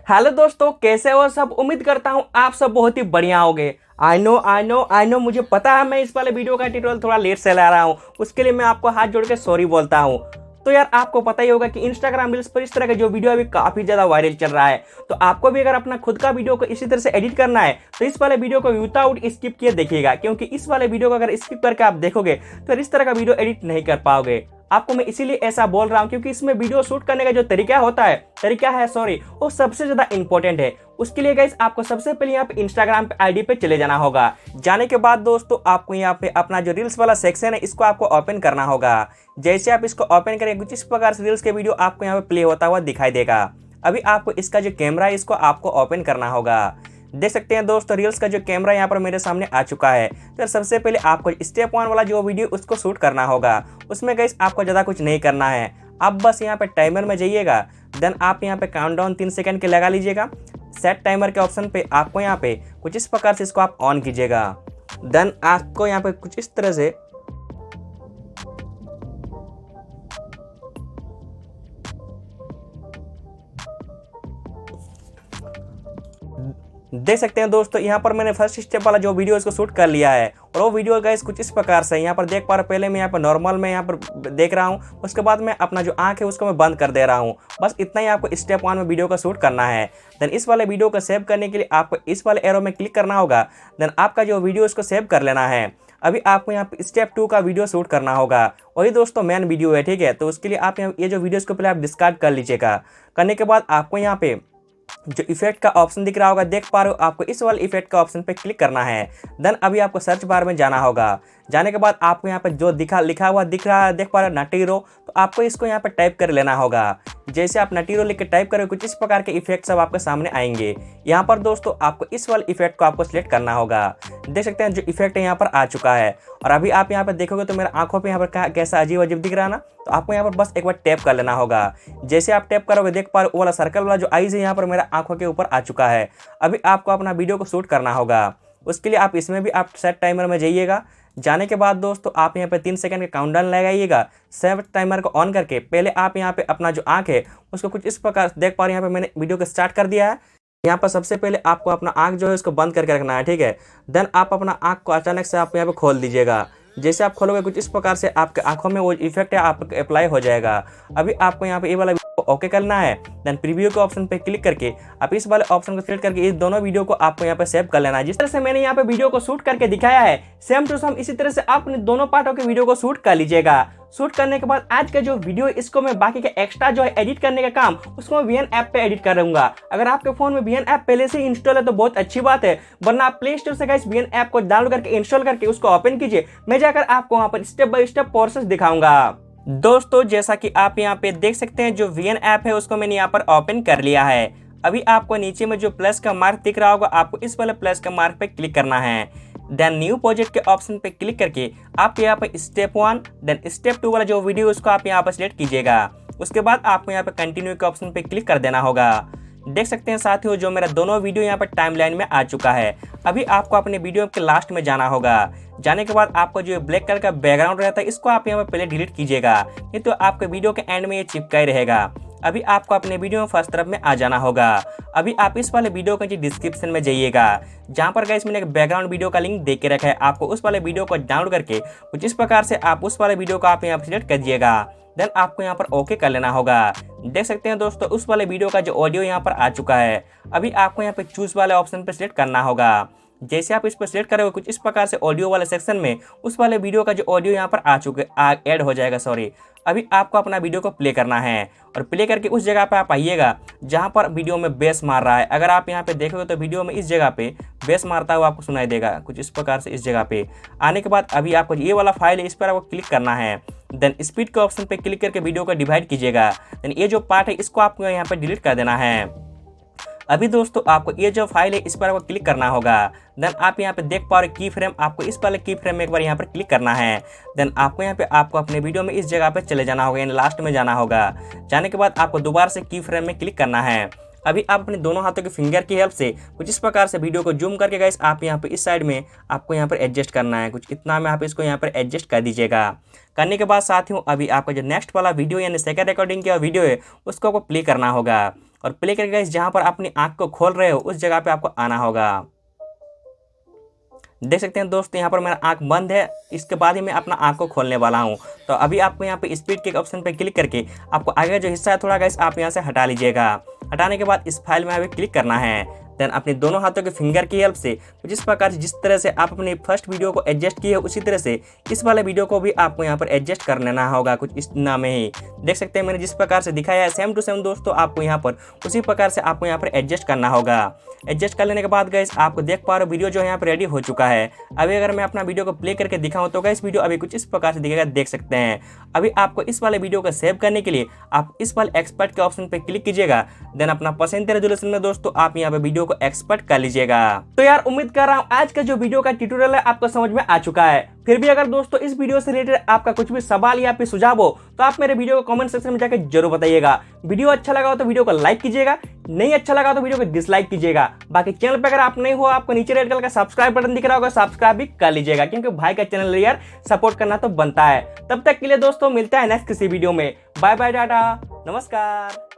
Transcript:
Hello दोस्तों, कैसे हो सब। उम्मीद करता हूँ आप सब बहुत ही बढ़िया होगे। आई नो मुझे पता है मैं इस वाले वीडियो का ट्यूटोरियल थोड़ा लेट से ला रहा हूँ। उसके लिए मैं आपको हाथ जोड़ के सॉरी बोलता हूँ। तो यार आपको पता ही होगा कि इंस्टाग्राम रील्स पर इस तरह का जो वीडियो अभी काफी ज्यादा वायरल चल रहा है। तो आपको भी अगर अपना खुद का वीडियो को इसी तरह से एडिट करना है तो इस वाले वीडियो को विदाउट स्किप किए देखिएगा, क्योंकि इस वाले वीडियो को अगर स्किप करके आप देखोगे तो इस तरह का वीडियो एडिट नहीं कर पाओगे। आपको मैं इसीलिए ऐसा बोल रहा हूँ क्योंकि इसमें वीडियो शूट करने का जो तरीका है वो सबसे ज्यादा इंपॉर्टेंट है। उसके लिए गाइस आपको सबसे पहले यहाँ पे इंस्टाग्राम पे आईडी पे चले जाना होगा। जाने के बाद दोस्तों आपको यहाँ पे अपना जो रील्स वाला सेक्शन है इसको आपको ओपन करना होगा। जैसे आप इसको ओपन करेंगे कुछ इस प्रकार से रील्स के वीडियो आपको यहाँ पे प्ले होता हुआ दिखाई देगा। अभी आपको इसका जो कैमरा है इसको आपको ओपन करना होगा। देख सकते हैं दोस्तों रील्स का जो कैमरा यहाँ पर मेरे सामने आ चुका है। तो सबसे पहले आपको स्टेप 1 वाला जो वीडियो उसको शूट करना होगा। उसमें गाइस आपको ज़्यादा कुछ नहीं करना है। आप बस यहाँ पे टाइमर में जाइएगा। देन आप यहाँ पे काउंटडाउन 3 सेकंड के लगा लीजिएगा। सेट टाइमर के ऑप्शन पे आपको यहाँ पे कुछ इस प्रकार से इसको आप ऑन कीजिएगा। देन आपको यहाँ पे कुछ इस तरह से देख सकते हैं दोस्तों यहाँ पर मैंने फर्स्ट स्टेप वाला जो वीडियो इसको शूट कर लिया है। और वो वीडियो गाइस कुछ इस प्रकार से यहाँ पर देख पा रहे। पहले मैं यहाँ पर नॉर्मल में यहाँ पर देख रहा हूँ। उसके बाद मैं अपना जो आंख है उसको मैं बंद कर दे रहा हूँ। बस इतना ही आपको स्टेप 1 में वीडियो को शूट करना है। देन इस वाले वीडियो को सेव करने के लिए आपको इस वाले एरो में क्लिक करना होगा। देन आपका जो वीडियो उसको सेव कर लेना है। अभी आपको यहाँ पे स्टेप 2 का वीडियो शूट करना होगा। वही दोस्तों मेन वीडियो है, ठीक है। तो उसके लिए आप ये जो वीडियो इसको पहले आप डिस्कार्ड कर लीजिएगा। करने के बाद आपको यहाँ पे जो इफेक्ट का ऑप्शन दिख रहा होगा, देख पा रहे हो, आपको इस वाले इफेक्ट का ऑप्शन पे क्लिक करना है। देन अभी आपको सर्च बार में जाना होगा। जाने के बाद आपको यहाँ पे जो लिखा हुआ दिख रहा है, देख पा रहे हो नटीरो, तो आपको इसको यहाँ पे टाइप कर लेना होगा। जैसे आप नटीरो लिख के टाइप करोगे कुछ इस प्रकार के इफेक्ट सब आपके सामने आएंगे। यहाँ पर दोस्तों आपको इस वाले इफेक्ट को आपको सिलेक्ट करना होगा। देख सकते हैं जो इफेक्ट है यहाँ पर आ चुका है। और अभी आप यहाँ पर देखोगे तो मेरे आंखों पे यहाँ पर कैसा अजीब अजीब दिख रहा है ना। तो आपको यहाँ पर बस एक बार टैप कर लेना होगा। जैसे आप टैप करोगे देख पा रहे हो वाला सर्कल वाला जो आईज है यहाँ पर मेरा आंखों के ऊपर आ चुका है। अभी आपको अपना वीडियो को शूट करना होगा। उसके लिए आप इसमें भी आप सेट टाइमर में जाइएगा। जाने के बाद दोस्तों आप यहाँ पे 3 सेकंड का काउंटडाउन लगाइएगा। सेट टाइमर को ऑन करके पहले आप यहाँ पे अपना जो आंख है उसको कुछ इस प्रकार देख पा रहे हैं। यहाँ पे मैंने वीडियो को स्टार्ट कर दिया है। यहाँ पर सबसे पहले आपको अपना आंख जो है उसको बंद करके रखना है, ठीक है। देन आप अपना आंख को अचानक से आप यहाँ पे खोल दीजिएगा। जैसे आप खोलोगे कुछ इस प्रकार से आपके आंखों में वो इफेक्ट है आपको अप्लाई हो जाएगा। अभी आपको यहाँ पे ये वाला ओके करना है। देन प्रीव्यू के ऑप्शन पे क्लिक करके आप इस वाले ऑप्शन को सिलेक्ट करके इस दोनों वीडियो को आपको यहाँ पे सेव कर लेना है। जिस तरह से मैंने यहाँ पे वीडियो को शूट करके दिखाया है सेम टू सेम इसी तरह से आप अपने दोनों पार्टों के वीडियो को शूट कर लीजिएगा। शूट करने के बाद आज का जो वीडियो इसको मैं बाकी के एक्स्ट्रा जो है एडिट करने का काम उसको मैं वीएन ऐप पे एडिट करूंगा। अगर आपके फोन में वीएन ऐप पहले से इंस्टॉल है तो बहुत अच्छी बात है, वरना आप प्ले स्टोर से गाइस वीएन ऐप को डाउनलोड करके इंस्टॉल करके उसको ओपन कीजिए। मैं जाकर आपको वहां पर स्टेप बाय स्टेप प्रोसेस दिखाऊंगा। दोस्तों जैसा कि आप यहाँ पे देख सकते हैं जो वीएन ऐप है उसको मैंने यहाँ पर ओपन कर लिया है। अभी आपको नीचे में जो प्लस का मार्क दिख रहा होगा आपको इस वाले प्लस का मार्क पे क्लिक करना है। देन न्यू प्रोजेक्ट के ऑप्शन पे क्लिक करके आप यहाँ पे स्टेप 1 देन स्टेप 2 वाला जो वीडियो उसको आप यहाँ पर सिलेक्ट कीजिएगा। उसके बाद आपको यहाँ पे कंटिन्यू के ऑप्शन पे क्लिक कर देना होगा। देख सकते हैं साथियों जो मेरा दोनों वीडियो यहाँ पर टाइमलाइन में आ चुका है। अभी आपको अपने वीडियो के लास्ट में जाना होगा। जाने के बाद आपको जो ब्लैक कलर का बैकग्राउंड रहता है इसको आप यहाँ पर पहले डिलीट कीजिएगा, नहीं तो आपके वीडियो के एंड में ये चिपका ही रहेगा। अभी आपको अपने वीडियो में फर्स्ट तरफ में आ जाना होगा। अभी आप इस वाले वीडियो के डिस्क्रिप्शन में जाइएगा, जहाँ पर गाइस मैंने एक बैकग्राउंड वीडियो का लिंक दे के रखा है। आपको उस वाले वीडियो को डाउनलोड करके कुछ इस प्रकार से आप उस वाले वीडियो को आप यहाँ पर सिलेक्ट कर दिएगा। देन आपको यहाँ पर ओके कर लेना होगा। देख सकते हैं दोस्तों उस वाले वीडियो का जो ऑडियो यहाँ पर आ चुका है। अभी आपको यहाँ पे चूज वाले ऑप्शन पर सिलेक्ट करना होगा। जैसे आप इस पर सिलेक्ट करोगे कुछ इस प्रकार से ऑडियो वाले सेक्शन में उस वाले वीडियो का जो ऑडियो यहाँ पर ऐड हो जाएगा। अभी आपको अपना वीडियो को प्ले करना है और प्ले करके उस जगह पे आप आइएगा जहाँ पर वीडियो में बेस मार रहा है। अगर आप यहाँ पे देखोगे तो वीडियो में इस जगह पे बेस मारता हुआ आपको सुनाई देगा कुछ इस प्रकार से। इस जगह पे आने के बाद अभी आपको ये वाला फाइल है इस पर आपको क्लिक करना है। देन स्पीड के ऑप्शन पे क्लिक करके वीडियो को डिवाइड कीजिएगा। देन ये जो पार्ट है इसको आपको यहाँ पे डिलीट कर देना है। अभी दोस्तों आपको ये जो फाइल है इस पर आपको क्लिक करना होगा। देन आप यहाँ पे देख पा रहे की फ्रेम, आपको इस वाले की फ्रेम में एक बार यहाँ पर क्लिक करना है। देन आपको यहाँ पे आपको अपने वीडियो में इस जगह पे चले जाना होगा, यानी लास्ट में जाना होगा। जाने के बाद आपको दोबारा से की फ्रेम में क्लिक करना है। अभी आप अपने दोनों हाथों के फिंगर की हेल्प से कुछ इस प्रकार से वीडियो को जूम करके गाइस आप यहाँ पे इस साइड में आपको यहाँ पर एडजस्ट करना है। कुछ इतना में आप इसको यहाँ पर एडजस्ट कर दीजिएगा। करने के बाद साथियों अभी आपका जो नेक्स्ट वाला वीडियो यानी सेकंड रिकॉर्डिंग का वीडियो है उसको आपको प्ले करना होगा। और प्ले करके गाइस जहाँ पर अपनी आंख को खोल रहे हो उस जगह पे आपको आना होगा। देख सकते हैं दोस्तों यहाँ पर मेरा आंख बंद है, इसके बाद ही मैं अपना आंख को खोलने वाला हूँ। तो अभी आपको यहाँ पे स्पीड के ऑप्शन पे क्लिक करके आपको आगे जो हिस्सा है थोड़ा गाइस आप यहाँ से हटा लीजिएगा। हटाने के बाद इस फाइल में अभी क्लिक करना है। देन अपने दोनों हाथों के फिंगर की हेल्प से जिस प्रकार से जिस तरह से आप अपनी फर्स्ट वीडियो को एडजस्ट किए उसी तरह से इस वाले वीडियो को भी आपको यहाँ पर एडजस्ट कर लेना होगा, कुछ इस नाम में ही। देख सकते हैं मैंने जिस प्रकार से दिखाया है सेम टू सेम दोस्तों आपको यहाँ पर उसी प्रकार से आपको यहाँ पर एडजस्ट करना होगा। एडजस्ट कर लेने के बाद गाइस आपको देख पा रहे हो वीडियो जो है यहाँ पर रेडी हो चुका है। अभी अगर मैं अपना वीडियो को प्ले करके दिखाऊं तो गाइस वीडियो अभी कुछ इस प्रकार से दिखेगा, देख सकते हैं। अभी आपको इस वाले वीडियो को सेव करने के लिए आप इस वाले एक्सपर्ट के ऑप्शन पे क्लिक कीजिएगा। देन अपना पसंद के रेजोल्यूशन में दोस्तों आप यहाँ पे वीडियो को एक्सपर्ट कर लीजिएगा। तो यार उम्मीद कर रहा हूँ आज का जो वीडियो का ट्यूटोरियल है आपको समझ में आ चुका है। फिर भी अगर दोस्तों इस वीडियो से रिलेटेड आपका कुछ भी सवाल या फिर सुझाव हो तो आप मेरे वीडियो को कमेंट सेक्शन में जाकर जरूर बताइएगा। वीडियो अच्छा लगा हो तो वीडियो को लाइक कीजिएगा, नहीं अच्छा लगा तो वीडियो को डिसलाइक कीजिएगा। बाकी चैनल पे अगर आप नहीं हो आपको नीचे रेड कलर का सब्सक्राइब बटन दिख रहा होगा, सब्सक्राइब भी कर लीजिएगा क्योंकि भाई का चैनल यार सपोर्ट करना तो बनता है। तब तक के लिए दोस्तों मिलता है नेक्स्ट किसी वीडियो में। बाय बाय, टाटा, नमस्कार।